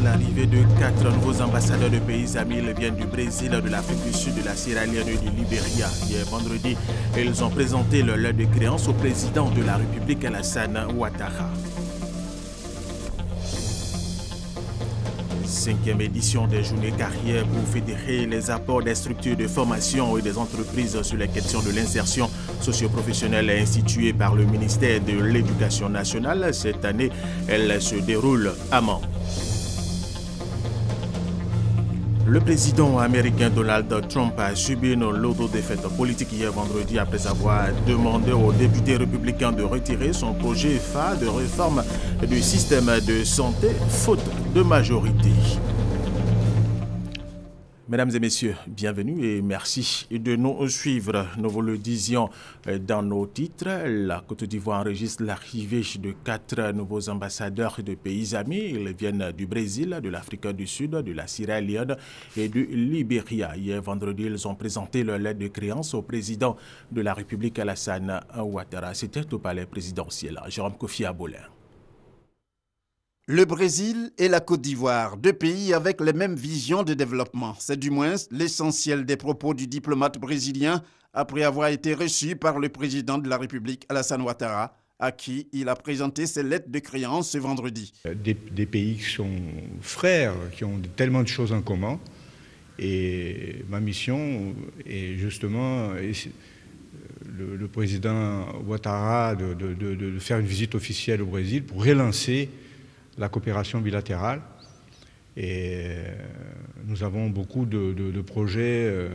l'arrivée de 4 nouveaux ambassadeurs de pays amis. Ils viennent du Brésil, de l'Afrique du Sud, de la Sierra Leone et du Libéria. Hier vendredi, ils ont présenté leur lettre de créance au président de la République, Alassane Ouattara. 5e édition des journées carrières pour fédérer les apports des structures de formation et des entreprises sur les questions de l'insertion socio-professionnelle instituée par le ministère de l'Éducation nationale. Cette année, elle se déroule à Mans. Le président américain Donald Trump a subi une lourde défaite politique hier vendredi après avoir demandé aux députés républicains de retirer son projet phare de réforme du système de santé, faute de majorité. Mesdames et messieurs, bienvenue et merci de nous suivre. Nous vous le disions dans nos titres, la Côte d'Ivoire enregistre l'arrivée de 4 nouveaux ambassadeurs de pays amis. Ils viennent du Brésil, de l'Afrique du Sud, de la Sierra Leone et du Libéria. Hier vendredi, ils ont présenté leur lettre de créance au président de la République, Alassane Ouattara. C'était au palais présidentiel. Jérôme Kofi Abolin. Le Brésil et la Côte d'Ivoire, deux pays avec les mêmes visions de développement. C'est du moins l'essentiel des propos du diplomate brésilien après avoir été reçu par le président de la République, Alassane Ouattara, à qui il a présenté ses lettres de créance ce vendredi. Des pays qui sont frères, qui ont tellement de choses en commun. Et ma mission est justement le président Ouattara de faire une visite officielle au Brésil pour relancer la coopération bilatérale. Et nous avons beaucoup de projets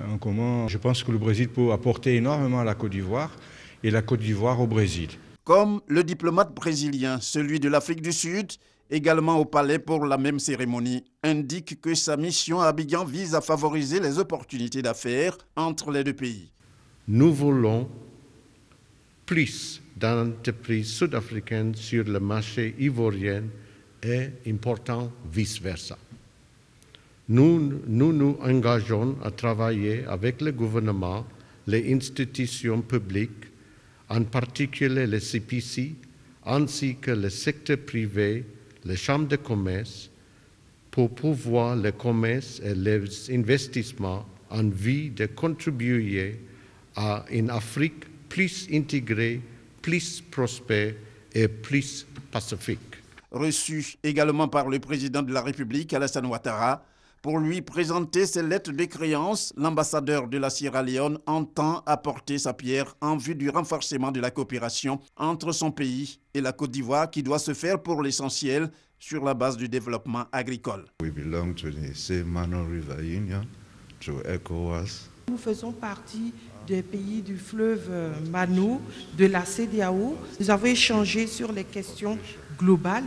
en commun. Je pense que le Brésil peut apporter énormément à la Côte d'Ivoire et la Côte d'Ivoire au Brésil. Comme le diplomate brésilien, celui de l'Afrique du Sud, également au palais pour la même cérémonie, indique que sa mission à Abidjan vise à favoriser les opportunités d'affaires entre les deux pays. Nous voulons plus d'entreprises sud-africaines sur le marché ivoirien et important vice-versa. Nous engageons à travailler avec le gouvernement, les institutions publiques, en particulier les CPC, ainsi que le secteur privé, les chambres de commerce, pour pouvoir le commerce et les investissements en vue de contribuer à une Afrique plus intégrée, plus prospère et plus pacifique. Reçu également par le président de la République, Alassane Ouattara, pour lui présenter ses lettres de créance, l'ambassadeur de la Sierra Leone entend apporter sa pierre en vue du renforcement de la coopération entre son pays et la Côte d'Ivoire qui doit se faire pour l'essentiel sur la base du développement agricole. We belong to the same Mano River Union, through ECOWAS. Nous faisons partie des pays du fleuve Mano, de la CEDEAO. Nous avons échangé sur les questions globales,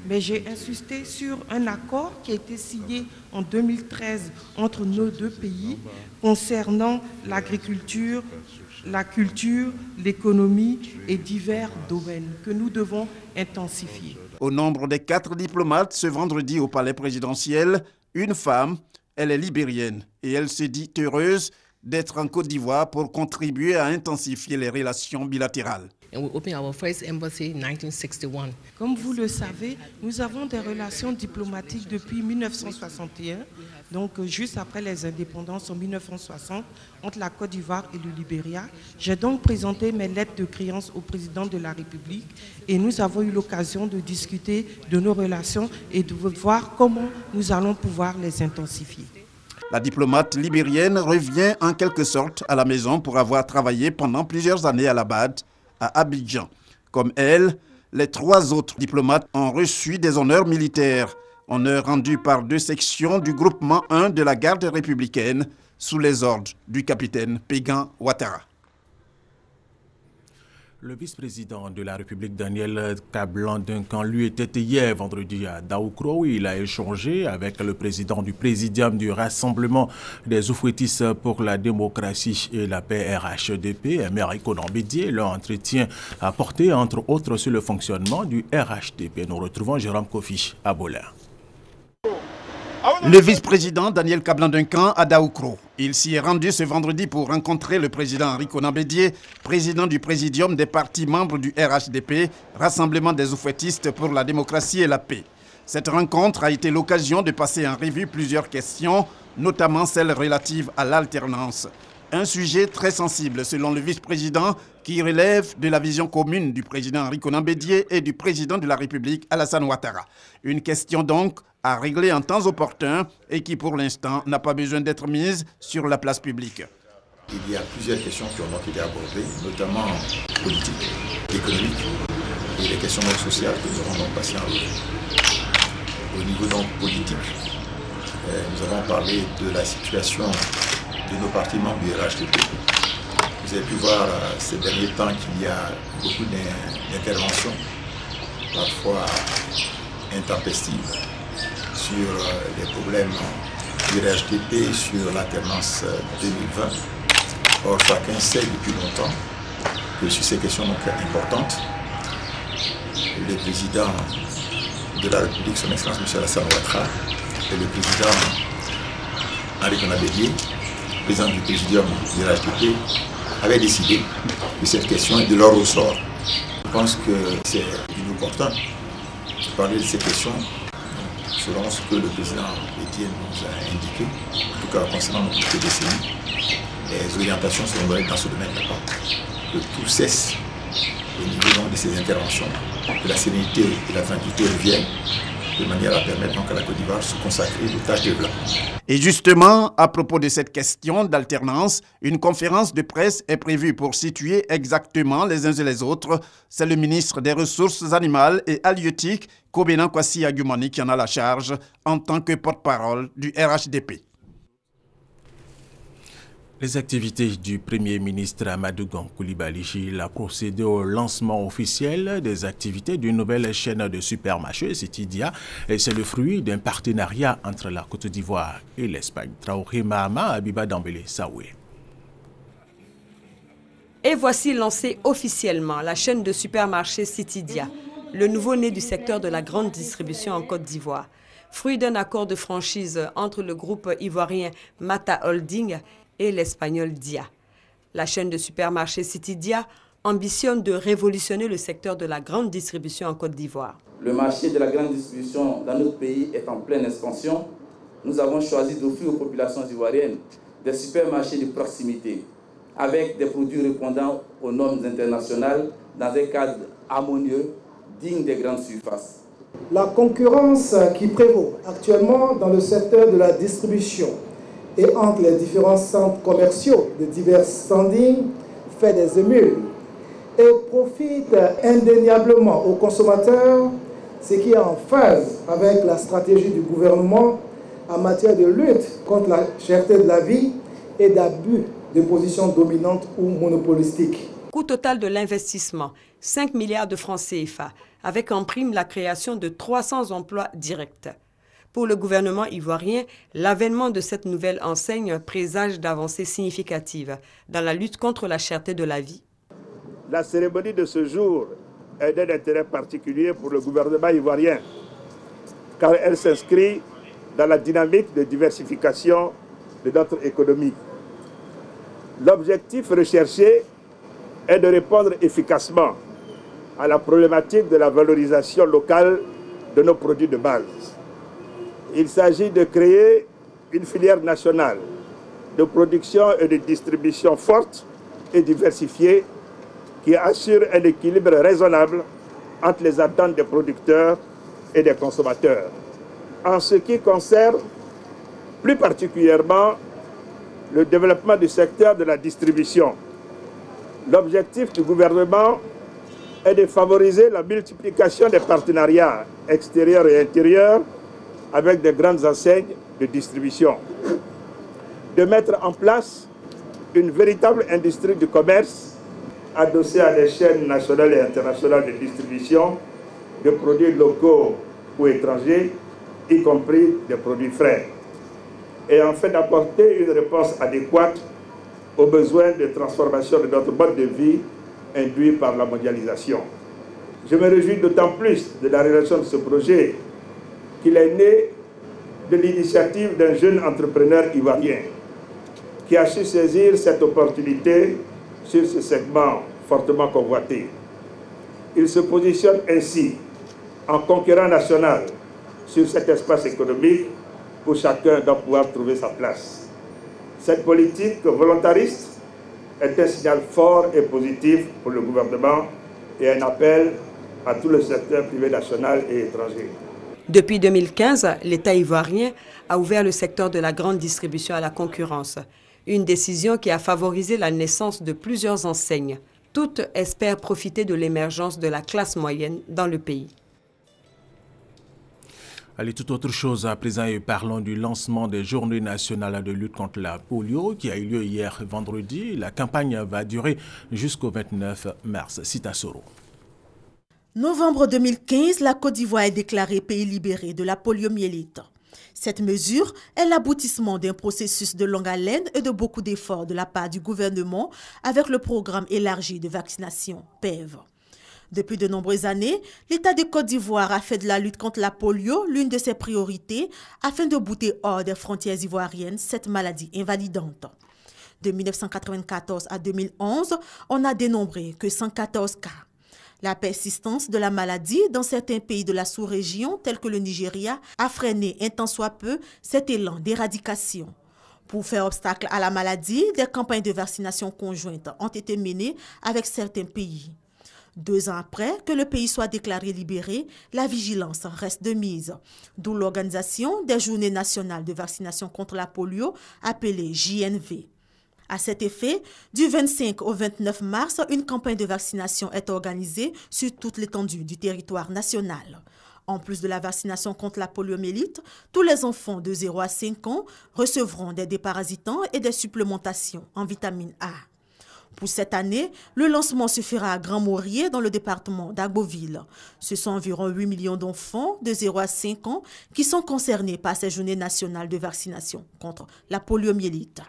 mais j'ai insisté sur un accord qui a été signé en 2013 entre nos deux pays concernant l'agriculture, la culture, l'économie et divers domaines que nous devons intensifier. Au nombre des 4 diplomates ce vendredi au palais présidentiel, une femme, elle est libérienne et elle se dit heureuse d'être en Côte d'Ivoire pour contribuer à intensifier les relations bilatérales. Comme vous le savez, nous avons des relations diplomatiques depuis 1961, donc juste après les indépendances en 1960, entre la Côte d'Ivoire et le Libéria. J'ai donc présenté mes lettres de créance au président de la République et nous avons eu l'occasion de discuter de nos relations et de voir comment nous allons pouvoir les intensifier. La diplomate libérienne revient en quelque sorte à la maison pour avoir travaillé pendant plusieurs années à la BAD, à Abidjan. Comme elle, les 3 autres diplomates ont reçu des honneurs militaires, honneurs rendus par 2 sections du groupement 1 de la garde républicaine sous les ordres du capitaine Pégan Ouattara. Le vice-président de la République, Daniel Kablan-Duncan, lui était hier vendredi à Daoukro où il a échangé avec le président du Présidium du Rassemblement des Oufouettistes pour la démocratie et la paix RHDP, Américo Bédié. Leur entretien a porté entre autres sur le fonctionnement du RHDP. Nous retrouvons Jérôme Kofi Abolin. Le vice-président Daniel Kablan-Duncan à Daoukro. Il s'y est rendu ce vendredi pour rencontrer le président Américo Bédié, président du présidium des partis membres du RHDP, Rassemblement des Oufouettistes pour la démocratie et la paix. Cette rencontre a été l'occasion de passer en revue plusieurs questions, notamment celles relatives à l'alternance. Un sujet très sensible selon le vice-président qui relève de la vision commune du président Henri Konan Bédié et du président de la République Alassane Ouattara. Une question donc à régler en temps opportun et qui pour l'instant n'a pas besoin d'être mise sur la place publique. Il y a plusieurs questions qui ont donc été abordées, notamment politiques, économiques et les questions sociales que nous avons donc passées en revue. Au niveau donc politique, nous avons parlé de la situation de nos partis membres du RHDP. Vous avez pu voir ces derniers temps qu'il y a beaucoup d'interventions, parfois intempestives, sur les problèmes du RHDP, sur l'alternance 2020. Or, chacun sait depuis longtemps que sur ces questions donc importantes, le président de la République, son Excellence M. Alassane Ouattara, et le président Henri Konan Bédié, président du présidium du RHDP, avaient décidé de cette question et de leur ressort. Je pense que c'est inopportun de parler de ces questions selon ce que le président Bédié nous a indiqué, en tout cas concernant notre décennie. Les orientations seront données dans ce domaine-là, que tout cesse au niveau donc de ces interventions, que la sérénité et la tranquillité reviennent, de manière à permettre donc à la Côte d'Ivoire de se consacrer aux tâches de développement. Et justement, à propos de cette question d'alternance, une conférence de presse est prévue pour situer exactement les uns et les autres. C'est le ministre des Ressources animales et halieutiques, Kobena Kwasi Agumani, qui en a la charge en tant que porte-parole du RHDP. Les activités du Premier ministre Amadou Gon Coulibaly, il a procédé au lancement officiel des activités d'une nouvelle chaîne de supermarchés, Citidia, et c'est le fruit d'un partenariat entre la Côte d'Ivoire et l'Espagne. Traoré Mahama, Abiba Dambélé, Saoué. Et voici lancée officiellement la chaîne de supermarchés Citidia, le nouveau-né du secteur de la grande distribution en Côte d'Ivoire. Fruit d'un accord de franchise entre le groupe ivoirien Mata Holding et l'espagnol Dia. La chaîne de supermarchés Citidia ambitionne de révolutionner le secteur de la grande distribution en Côte d'Ivoire. Le marché de la grande distribution dans notre pays est en pleine expansion. Nous avons choisi d'offrir aux populations ivoiriennes des supermarchés de proximité avec des produits répondant aux normes internationales dans un cadre harmonieux, digne des grandes surfaces. La concurrence qui prévaut actuellement dans le secteur de la distribution et entre les différents centres commerciaux de divers standings fait des émules et profite indéniablement aux consommateurs, ce qui est en phase avec la stratégie du gouvernement en matière de lutte contre la cherté de la vie et d'abus de positions dominantes ou monopolistiques. Coût total de l'investissement, 5 milliards de francs CFA, avec en prime la création de 300 emplois directs. Pour le gouvernement ivoirien, l'avènement de cette nouvelle enseigne présage d'avancées significatives dans la lutte contre la cherté de la vie. La cérémonie de ce jour est d'un intérêt particulier pour le gouvernement ivoirien, car elle s'inscrit dans la dynamique de diversification de notre économie. L'objectif recherché est de répondre efficacement à la problématique de la valorisation locale de nos produits de base. Il s'agit de créer une filière nationale de production et de distribution forte et diversifiée qui assure un équilibre raisonnable entre les attentes des producteurs et des consommateurs. En ce qui concerne plus particulièrement le développement du secteur de la distribution, l'objectif du gouvernement est de favoriser la multiplication des partenariats extérieurs et intérieurs avec de grandes enseignes de distribution, de mettre en place une véritable industrie du commerce adossée à des chaînes nationales et internationales de distribution de produits locaux ou étrangers, y compris des produits frais, et en fait d'apporter une réponse adéquate aux besoins de transformation de notre mode de vie induit par la mondialisation. Je me réjouis d'autant plus de la réalisation de ce projet qu'il est né de l'initiative d'un jeune entrepreneur ivoirien qui a su saisir cette opportunité sur ce segment fortement convoité. Il se positionne ainsi en conquérant national sur cet espace économique où chacun doit pouvoir trouver sa place. Cette politique volontariste est un signal fort et positif pour le gouvernement et un appel à tout le secteur privé national et étranger. Depuis 2015, l'État ivoirien a ouvert le secteur de la grande distribution à la concurrence. Une décision qui a favorisé la naissance de plusieurs enseignes. Toutes espèrent profiter de l'émergence de la classe moyenne dans le pays. Allez, toute autre chose à présent et parlons du lancement des Journées nationales de lutte contre la polio qui a eu lieu hier vendredi. La campagne va durer jusqu'au 29 mars. Sita Soro. Novembre 2015, la Côte d'Ivoire est déclarée pays libéré de la poliomyélite. Cette mesure est l'aboutissement d'un processus de longue haleine et de beaucoup d'efforts de la part du gouvernement avec le programme élargi de vaccination PEV. Depuis de nombreuses années, l'État de Côte d'Ivoire a fait de la lutte contre la polio l'une de ses priorités afin de bouter hors des frontières ivoiriennes cette maladie invalidante. De 1994 à 2011, on n'a dénombré que 114 cas. La persistance de la maladie dans certains pays de la sous-région, tels que le Nigeria, a freiné un tant soit peu cet élan d'éradication. Pour faire obstacle à la maladie, des campagnes de vaccination conjointes ont été menées avec certains pays. 2 ans après que le pays soit déclaré libéré, la vigilance reste de mise, d'où l'organisation des Journées nationales de vaccination contre la polio, appelée JNV. À cet effet, du 25 au 29 mars, une campagne de vaccination est organisée sur toute l'étendue du territoire national. En plus de la vaccination contre la poliomyélite, tous les enfants de 0 à 5 ans recevront des déparasitants et des supplémentations en vitamine A. Pour cette année, le lancement se fera à Grand-Maurier dans le département d'Agboville. Ce sont environ 8 millions d'enfants de 0 à 5 ans qui sont concernés par ces journées nationales de vaccination contre la poliomyélite.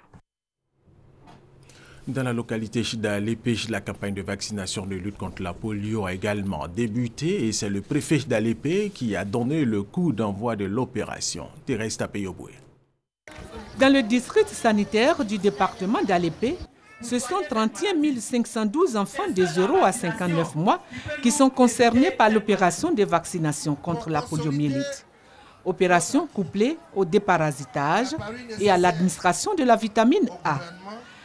Dans la localité d'Alépé, la campagne de vaccination de lutte contre la polio a également débuté et c'est le préfet d'Alépé qui a donné le coup d'envoi de l'opération. Thérèse Tapeyoboué. Dans le district sanitaire du département d'Alépé, ce sont 31 512 enfants de 0 à 59 mois qui sont concernés par l'opération de vaccination contre la poliomyélite. Opération couplée au déparasitage et à l'administration de la vitamine A.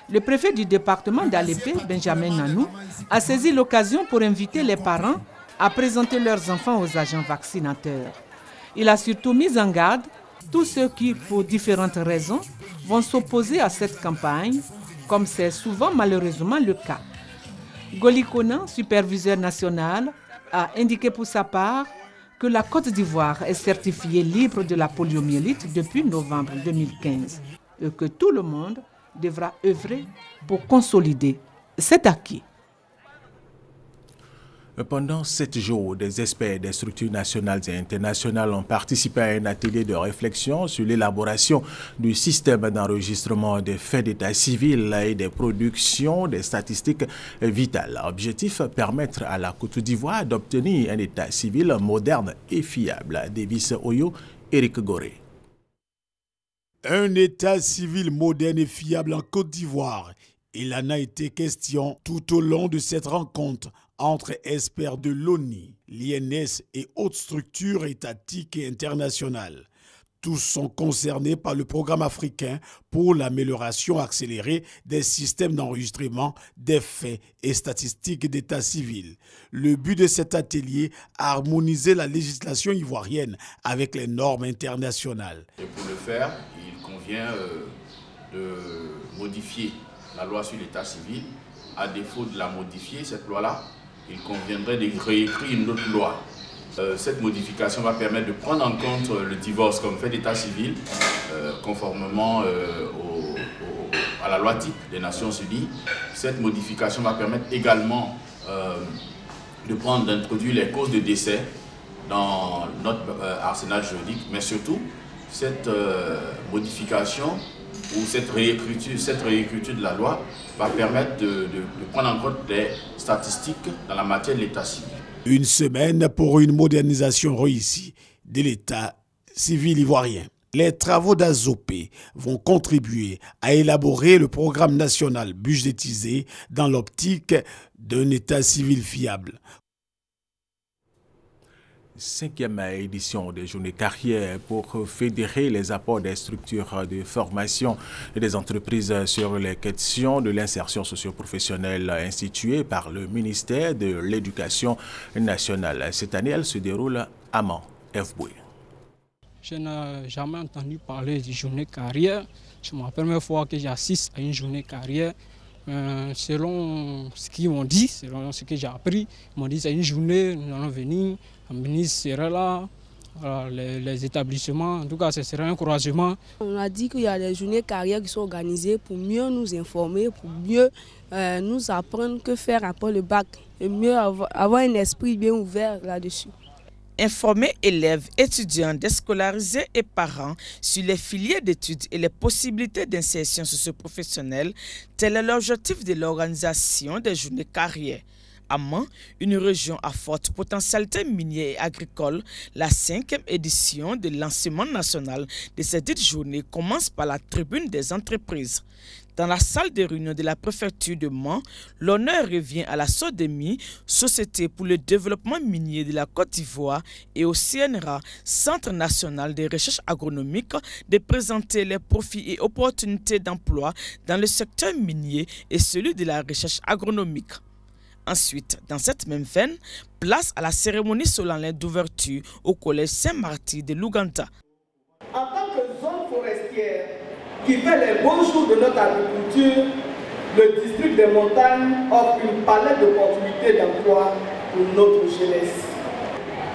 Le préfet du département d'Alépé, Benjamin Nanou, a saisi l'occasion pour inviter les parents à présenter leurs enfants aux agents vaccinateurs. Il a surtout mis en garde tous ceux qui, pour différentes raisons, vont s'opposer à cette campagne, comme c'est souvent malheureusement le cas. Goli Konan, superviseur national, a indiqué pour sa part que la Côte d'Ivoire est certifiée libre de la poliomyélite depuis novembre 2015 et que tout le monde devra œuvrer pour consolider cet acquis. Pendant 7 jours, des experts des structures nationales et internationales ont participé à un atelier de réflexion sur l'élaboration du système d'enregistrement des faits d'état civil et des productions des statistiques vitales. Objectif, permettre à la Côte d'Ivoire d'obtenir un état civil moderne et fiable. Davis Oyo, Eric Goré. Un état civil moderne et fiable en Côte d'Ivoire. Il en a été question tout au long de cette rencontre entre experts de l'ONU, l'INS et autres structures étatiques et internationales. Tous sont concernés par le programme africain pour l'amélioration accélérée des systèmes d'enregistrement des faits et statistiques d'état civil. Le but de cet atelier, harmoniser la législation ivoirienne avec les normes internationales. Et pour le faire, il convient de modifier la loi sur l'état civil. À défaut de la modifier, cette loi-là, il conviendrait de réécrire une autre loi. Cette modification va permettre de prendre en compte le divorce comme fait d'état civil, conformément à la loi type des Nations Unies. Cette modification va permettre également d'introduire les causes de décès dans notre arsenal juridique, mais surtout, cette modification ou cette réécriture de la loi va permettre de prendre en compte les statistiques dans la matière de l'état civil. Une semaine pour une modernisation réussie de l'état civil ivoirien. Les travaux d'Azopé vont contribuer à élaborer le programme national budgétisé dans l'optique d'un état civil fiable. 5e édition des journées carrières pour fédérer les apports des structures de formation et des entreprises sur les questions de l'insertion socio-professionnelle instituées par le ministère de l'Éducation nationale. Cette année, elle se déroule à Mans. F. Boué. Je n'ai jamais entendu parler de journée carrière. C'est ma première fois que j'assiste à une journée carrière. Selon ce qu'ils m'ont dit, selon ce que j'ai appris, ils m'ont dit que c'est une journée, nous allons venir, le ministre sera là, voilà, les établissements, en tout cas ce sera un encouragement. On a dit qu'il y a des journées carrières qui sont organisées pour mieux nous informer, pour mieux nous apprendre que faire après le bac, et mieux avoir un esprit bien ouvert là-dessus. Informer élèves, étudiants, déscolarisés et parents sur les filières d'études et les possibilités d'insertion socio-professionnelle, tel est l'objectif de l'organisation des journées carrières. À Mans, une région à forte potentialité minière et agricole, la 5e édition de l'enseignement national de cette dite journée commence par la tribune des entreprises. Dans la salle de réunion de la préfecture de Mans, l'honneur revient à la SODEMI, Société pour le développement minier de la Côte d'Ivoire, et au CNRA, Centre national de recherche agronomique, de présenter les profits et opportunités d'emploi dans le secteur minier et celui de la recherche agronomique. Ensuite, dans cette même veine, place à la cérémonie solennelle d'ouverture au collège Saint-Martin de l'Ouganda. En tant que zone forestière qui fait les beaux jours de notre agriculture, le district des montagnes offre une palette d'opportunités d'emploi pour notre jeunesse.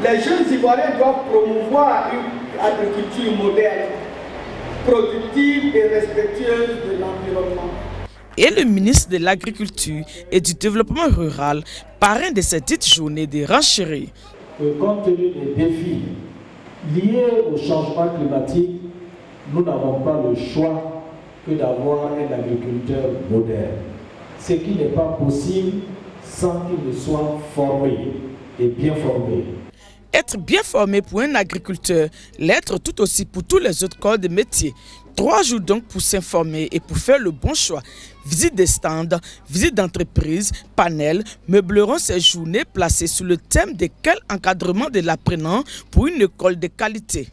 Les jeunes Ivoiriens doivent promouvoir une agriculture moderne, productive et respectueuse de l'environnement. Et le ministre de l'Agriculture et du Développement rural, parrain de cette dite journée de renchérie. Compte tenu des défis liés au changement climatique, nous n'avons pas le choix que d'avoir un agriculteur moderne. Ce qui n'est pas possible sans qu'il ne soit formé et bien formé. Être bien formé pour un agriculteur, l'être tout aussi pour tous les autres corps de métier. 3 jours donc pour s'informer et pour faire le bon choix. Visite des stands, visite d'entreprise, panels meubleront ces journées placées sous le thème de quel encadrement de l'apprenant pour une école de qualité.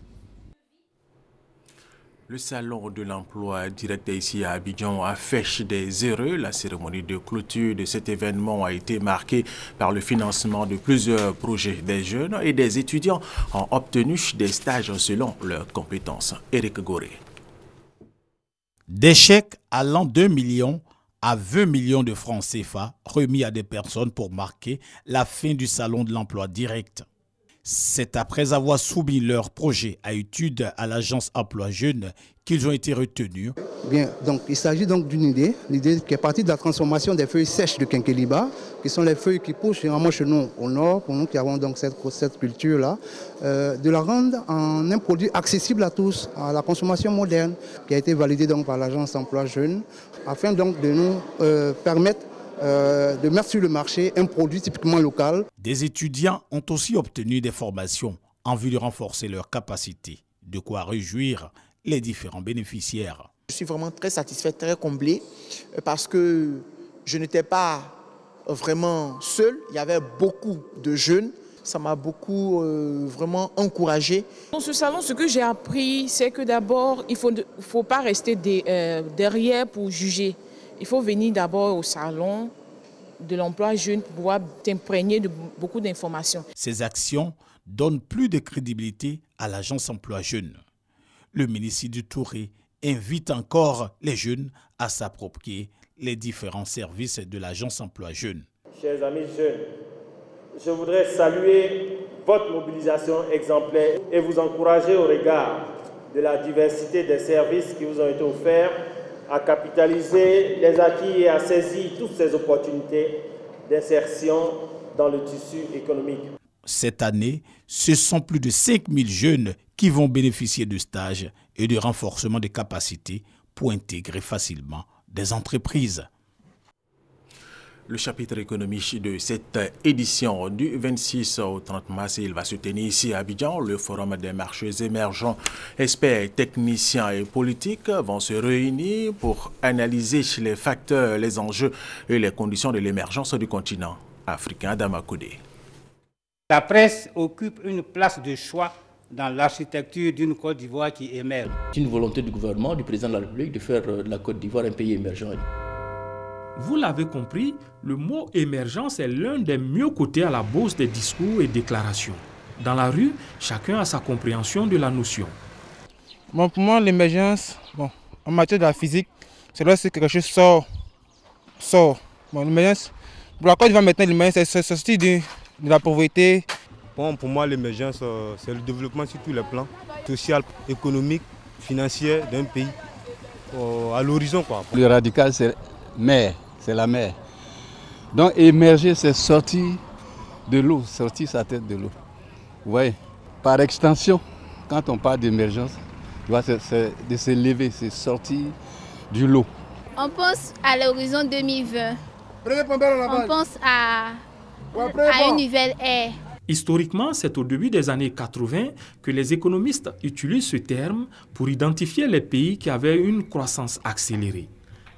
Le salon de l'emploi direct ici à Abidjan affiche des heureux. La cérémonie de clôture de cet événement a été marquée par le financement de plusieurs projets. Des jeunes et des étudiants ont obtenu des stages selon leurs compétences. Éric Goré. Des chèques allant d'1 million à 20 millions de francs CFA remis à des personnes pour marquer la fin du salon de l'emploi direct. C'est après avoir soumis leur projet à étude à l'agence Emploi Jeunes qu'ils ont été retenus. Bien, donc il s'agit donc d'une idée qui est partie de la transformation des feuilles sèches de quinqueliba, qui sont les feuilles qui poussent généralement chez nous au nord, pour nous qui avons donc cette culture-là, de la rendre en un produit accessible à tous, à la consommation moderne, qui a été validée donc par l'agence Emploi Jeunes, afin donc de nous permettre de mettre sur le marché un produit typiquement local. Des étudiants ont aussi obtenu des formations en vue de renforcer leurs capacités, de quoi réjouir les différents bénéficiaires. Je suis vraiment très satisfait, très comblé, parce que je n'étais pas vraiment seul, il y avait beaucoup de jeunes. Ça m'a beaucoup vraiment encouragé. Dans ce salon, ce que j'ai appris, c'est que d'abord, il ne faut pas rester derrière pour juger. Il faut venir d'abord au salon de l'emploi jeune pour pouvoir t'imprégner de beaucoup d'informations. Ces actions donnent plus de crédibilité à l'agence Emploi Jeunes. Le ministre du Touré invite encore les jeunes à s'approprier les différents services de l'agence Emploi Jeunes. Chers amis jeunes, je voudrais saluer votre mobilisation exemplaire et vous encourager au regard de la diversité des services qui vous ont été offerts à capitaliser les acquis et à saisir toutes ces opportunités d'insertion dans le tissu économique. Cette année, ce sont plus de 5000 jeunes qui vont bénéficier de stages et de renforcement des capacités pour intégrer facilement des entreprises. Le chapitre économique de cette édition du 26 au 30 mars, il va se tenir ici à Abidjan. Le forum des marchés émergents, experts, techniciens et politiques vont se réunir pour analyser les facteurs, les enjeux et les conditions de l'émergence du continent africain. Dama Koudé. La presse occupe une place de choix dans l'architecture d'une Côte d'Ivoire qui émerge. C'est une volonté du gouvernement, du président de la République, de faire de la Côte d'Ivoire un pays émergent. Vous l'avez compris, le mot émergence est l'un des mieux cotés à la bourse des discours et déclarations. Dans la rue, chacun a sa compréhension de la notion. Bon, pour moi, l'émergence, en matière de la physique, c'est lorsque quelque chose sort. Bon, l'émergence, pour la Côte d'Ivoire maintenant, l'émergence, c'est sorti de la pauvreté. Bon, pour moi, l'émergence, c'est le développement sur tous les plans, social, économique, financier d'un pays, à l'horizon. Le radical, c'est la mer. Donc émerger, c'est sortir de l'eau, sortir sa tête de l'eau. Vous voyez, par extension, quand on parle d'émergence, c'est de se lever, c'est sortir du lot. On pense à l'horizon 2020. On pense à une nouvelle ère. Historiquement, c'est au début des années 80 que les économistes utilisent ce terme pour identifier les pays qui avaient une croissance accélérée.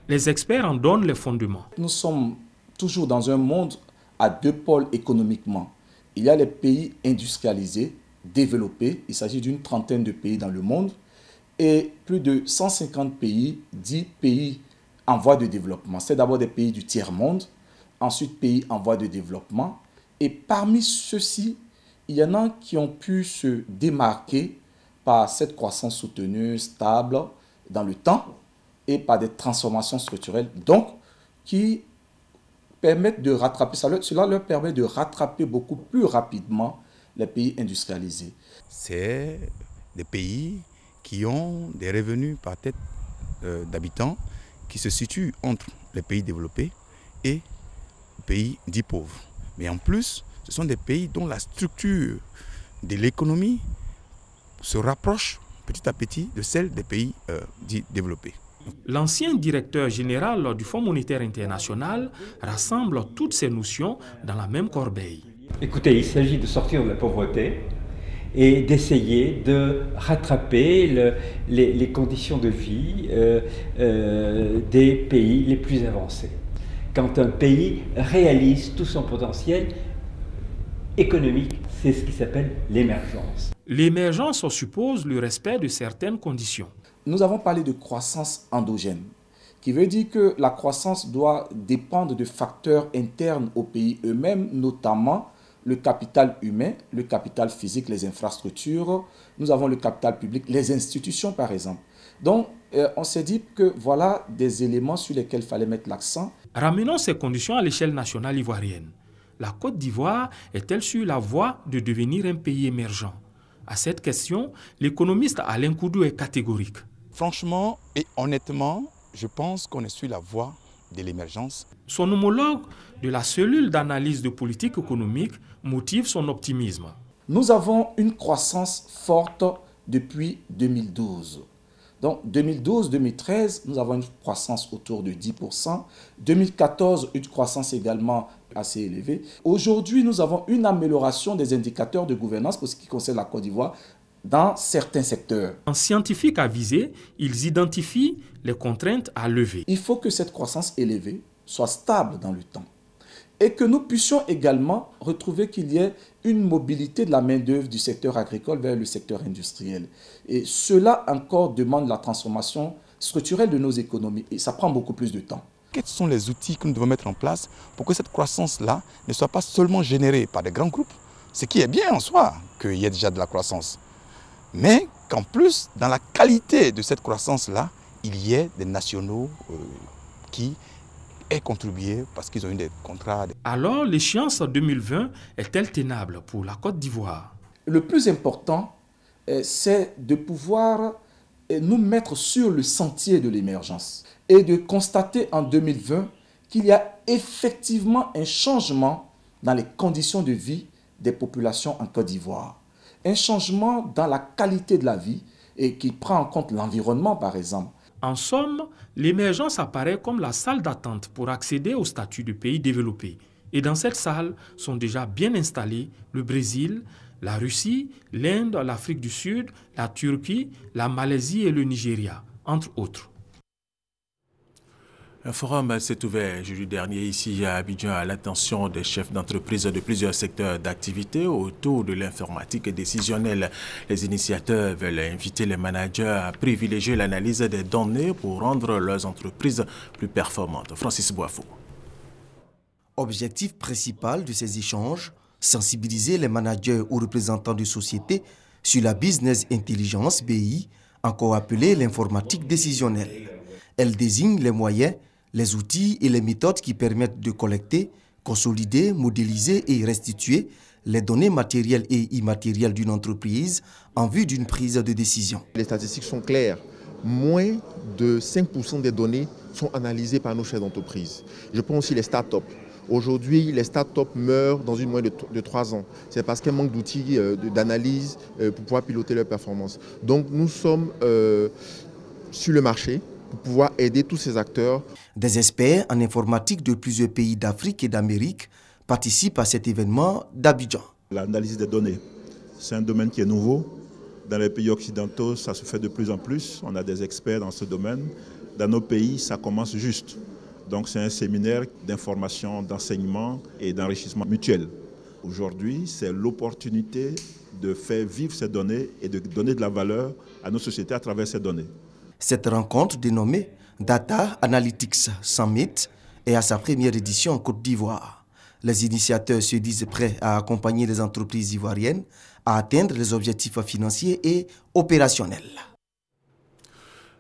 Les experts en donnent les fondements. Nous sommes toujours dans un monde à deux pôles économiquement. Il y a les pays industrialisés, développés, il s'agit d'une trentaine de pays dans le monde, et plus de 150 pays, 10 pays en voie de développement. C'est d'abord des pays du tiers-monde, ensuite pays en voie de développement. Et parmi ceux-ci, il y en a qui ont pu se démarquer par cette croissance soutenue, stable dans le temps et par des transformations structurelles, donc qui permettent de rattraper, cela leur permet de rattraper beaucoup plus rapidement les pays industrialisés. C'est des pays qui ont des revenus par tête d'habitants qui se situent entre les pays développés et les pays dits pauvres. Mais en plus, ce sont des pays dont la structure de l'économie se rapproche petit à petit de celle des pays dits développés. L'ancien directeur général du Fonds monétaire international rassemble toutes ces notions dans la même corbeille. Écoutez, il s'agit de sortir de la pauvreté et d'essayer de rattraper les conditions de vie des pays les plus avancés. Quand un pays réalise tout son potentiel économique, c'est ce qui s'appelle l'émergence. L'émergence suppose le respect de certaines conditions. Nous avons parlé de croissance endogène, qui veut dire que la croissance doit dépendre de facteurs internes aux pays eux-mêmes, notamment le capital humain, le capital physique, les infrastructures. Nous avons le capital public, les institutions par exemple. Donc, on s'est dit que voilà des éléments sur lesquels il fallait mettre l'accent. Ramenons ces conditions à l'échelle nationale ivoirienne. La Côte d'Ivoire est-elle sur la voie de devenir un pays émergent? À cette question, l'économiste Alain Koudou est catégorique. Franchement et honnêtement, je pense qu'on est sur la voie de l'émergence. Son homologue de la cellule d'analyse de politique économique motive son optimisme. Nous avons une croissance forte depuis 2012. Donc 2012-2013, nous avons une croissance autour de 10%. 2014, une croissance également assez élevée. Aujourd'hui, nous avons une amélioration des indicateurs de gouvernance pour ce qui concerne la Côte d'Ivoire dans certains secteurs. En scientifique avisé, ils identifient les contraintes à lever. Il faut que cette croissance élevée soit stable dans le temps et que nous puissions également retrouver qu'il y ait une mobilité de la main-d'œuvre du secteur agricole vers le secteur industriel. Et cela encore demande la transformation structurelle de nos économies et ça prend beaucoup plus de temps. Quels sont les outils que nous devons mettre en place pour que cette croissance-là ne soit pas seulement générée par des grands groupes, ce qui est bien en soi qu'il y ait déjà de la croissance, mais qu'en plus, dans la qualité de cette croissance-là, il y ait des nationaux qui aient contribué parce qu'ils ont eu des contrats. Alors, l'échéance 2020 est-elle tenable pour la Côte d'Ivoire? Le plus important, c'est de pouvoir nous mettre sur le sentier de l'émergence et de constater en 2020 qu'il y a effectivement un changement dans les conditions de vie des populations en Côte d'Ivoire. Un changement dans la qualité de la vie et qui prend en compte l'environnement par exemple. En somme, l'émergence apparaît comme la salle d'attente pour accéder au statut de pays développé. Et dans cette salle sont déjà bien installés le Brésil, la Russie, l'Inde, l'Afrique du Sud, la Turquie, la Malaisie et le Nigeria, entre autres. Un forum s'est ouvert jeudi dernier ici à Abidjan à l'attention des chefs d'entreprise de plusieurs secteurs d'activité autour de l'informatique décisionnelle. Les initiateurs veulent inviter les managers à privilégier l'analyse des données pour rendre leurs entreprises plus performantes. Francis Boifo. Objectif principal de ces échanges, sensibiliser les managers ou représentants de sociétés sur la business intelligence BI, encore appelée l'informatique décisionnelle. Elle désigne les moyens, les outils et les méthodes qui permettent de collecter, consolider, modéliser et restituer les données matérielles et immatérielles d'une entreprise en vue d'une prise de décision. Les statistiques sont claires. Moins de 5% des données sont analysées par nos chefs d'entreprise. Je prends aussi les startups. Aujourd'hui, les startups meurent dans une moyenne de 3 ans. C'est parce qu'elles manquent d'outils d'analyse pour pouvoir piloter leur performance. Donc nous sommes sur le marché pour pouvoir aider tous ces acteurs. Des experts en informatique de plusieurs pays d'Afrique et d'Amérique participent à cet événement d'Abidjan. L'analyse des données, c'est un domaine qui est nouveau. Dans les pays occidentaux, ça se fait de plus en plus. On a des experts dans ce domaine. Dans nos pays, ça commence juste. Donc c'est un séminaire d'information, d'enseignement et d'enrichissement mutuel. Aujourd'hui, c'est l'opportunité de faire vivre ces données et de donner de la valeur à nos sociétés à travers ces données. Cette rencontre dénommée Data Analytics Summit est à sa première édition en Côte d'Ivoire. Les initiateurs se disent prêts à accompagner les entreprises ivoiriennes à atteindre les objectifs financiers et opérationnels.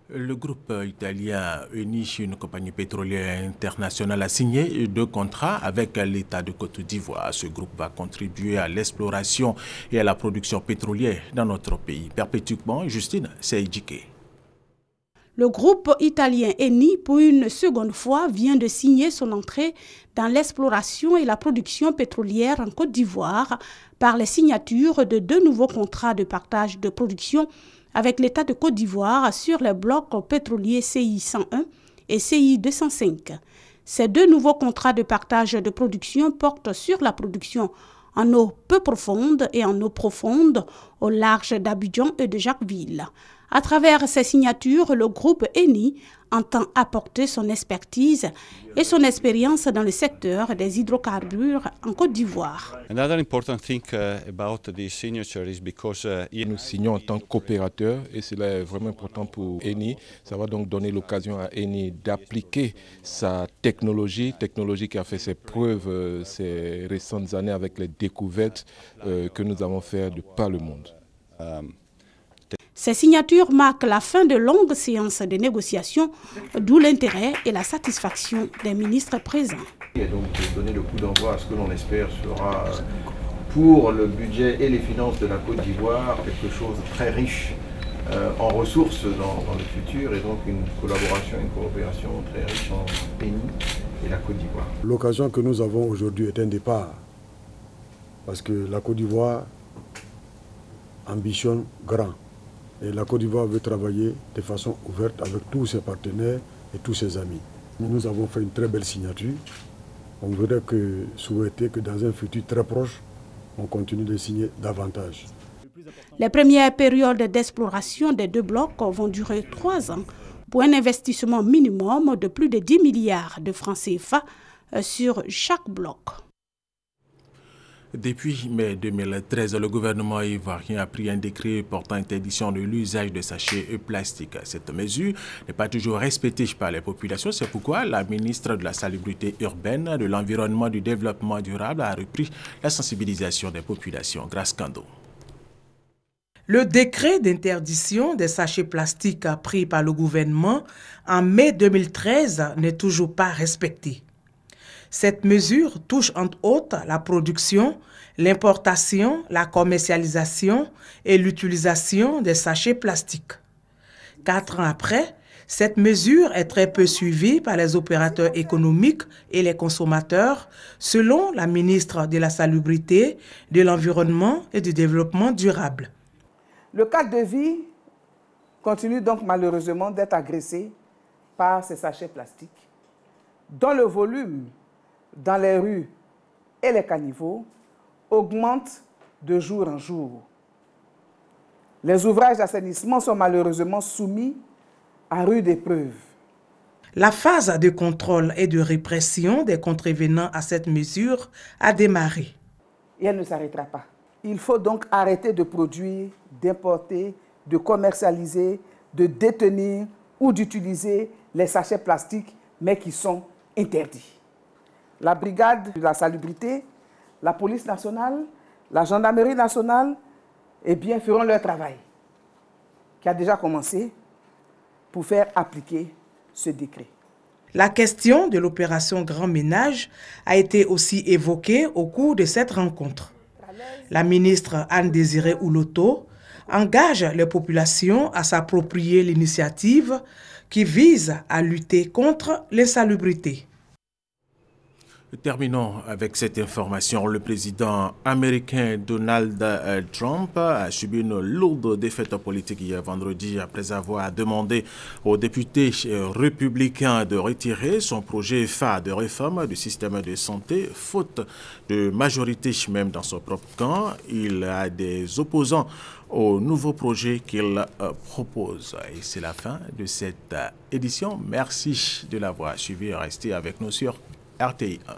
Le groupe italien Eni, une compagnie pétrolière internationale, a signé 2 contrats avec l'État de Côte d'Ivoire. Ce groupe va contribuer à l'exploration et à la production pétrolière dans notre pays. Perpétuellement, Justine Seydjike. Le groupe italien Eni, pour une seconde fois, vient de signer son entrée dans l'exploration et la production pétrolière en Côte d'Ivoire par les signatures de 2 nouveaux contrats de partage de production avec l'État de Côte d'Ivoire sur les blocs pétroliers CI 101 et CI 205. Ces 2 nouveaux contrats de partage de production portent sur la production en eau peu profonde et en eau profonde au large d'Abidjan et de Jacquesville. À travers ces signatures, le groupe Eni entend apporter son expertise et son expérience dans le secteur des hydrocarbures en Côte d'Ivoire. Nous signons en tant qu'opérateurs et cela est vraiment important pour Eni. Ça va donc donner l'occasion à Eni d'appliquer sa technologie qui a fait ses preuves ces récentes années avec les découvertes que nous avons faites de par le monde. Ces signatures marquent la fin de longues séances de négociations, d'où l'intérêt et la satisfaction des ministres présents. Et donc donner le coup d'envoi à ce que l'on espère sera pour le budget et les finances de la Côte d'Ivoire quelque chose de très riche en ressources dans le futur et donc une collaboration, une coopération très riche en Eni et la Côte d'Ivoire. L'occasion que nous avons aujourd'hui est un départ parce que la Côte d'Ivoire ambitionne grand. Et la Côte d'Ivoire veut travailler de façon ouverte avec tous ses partenaires et tous ses amis. Nous avons fait une très belle signature. On voudrait souhaiter que dans un futur très proche, on continue de signer davantage. Les premières périodes d'exploration des 2 blocs vont durer 3 ans pour un investissement minimum de plus de 10 milliards de francs CFA sur chaque bloc. Depuis mai 2013, le gouvernement ivoirien a pris un décret portant interdiction de l'usage de sachets plastiques. Cette mesure n'est pas toujours respectée par les populations. C'est pourquoi la ministre de la Salubrité urbaine, de l'Environnement et du Développement durable a repris la sensibilisation des populations. Grâce Kando. Le décret d'interdiction des sachets plastiques pris par le gouvernement en mai 2013 n'est toujours pas respecté. Cette mesure touche entre autres la production, l'importation, la commercialisation et l'utilisation des sachets plastiques. 4 ans après, cette mesure est très peu suivie par les opérateurs économiques et les consommateurs, selon la ministre de la Salubrité, de l'Environnement et du Développement durable. Le cadre de vie continue donc malheureusement d'être agressé par ces sachets plastiques, dont le volume dans les rues et les caniveaux augmente de jour en jour. Les ouvrages d'assainissement sont malheureusement soumis à rude épreuve. La phase de contrôle et de répression des contrevenants à cette mesure a démarré. Et elle ne s'arrêtera pas. Il faut donc arrêter de produire, d'importer, de commercialiser, de détenir ou d'utiliser les sachets plastiques, mais qui sont interdits. La brigade de la salubrité, la police nationale, la gendarmerie nationale, feront leur travail, qui a déjà commencé, pour faire appliquer ce décret. La question de l'opération Grand Ménage a été aussi évoquée au cours de cette rencontre. La ministre Anne-Désirée Ouloto engage les populations à s'approprier l'initiative qui vise à lutter contre l'insalubrité. Terminons avec cette information. Le président américain Donald Trump a subi une lourde défaite politique hier vendredi après avoir demandé aux députés républicains de retirer son projet phare de réforme du système de santé, faute de majorité même dans son propre camp. Il a des opposants au nouveau projet qu'il propose. Et c'est la fin de cette édition. Merci de l'avoir suivi et restez avec nous sur RTI 1.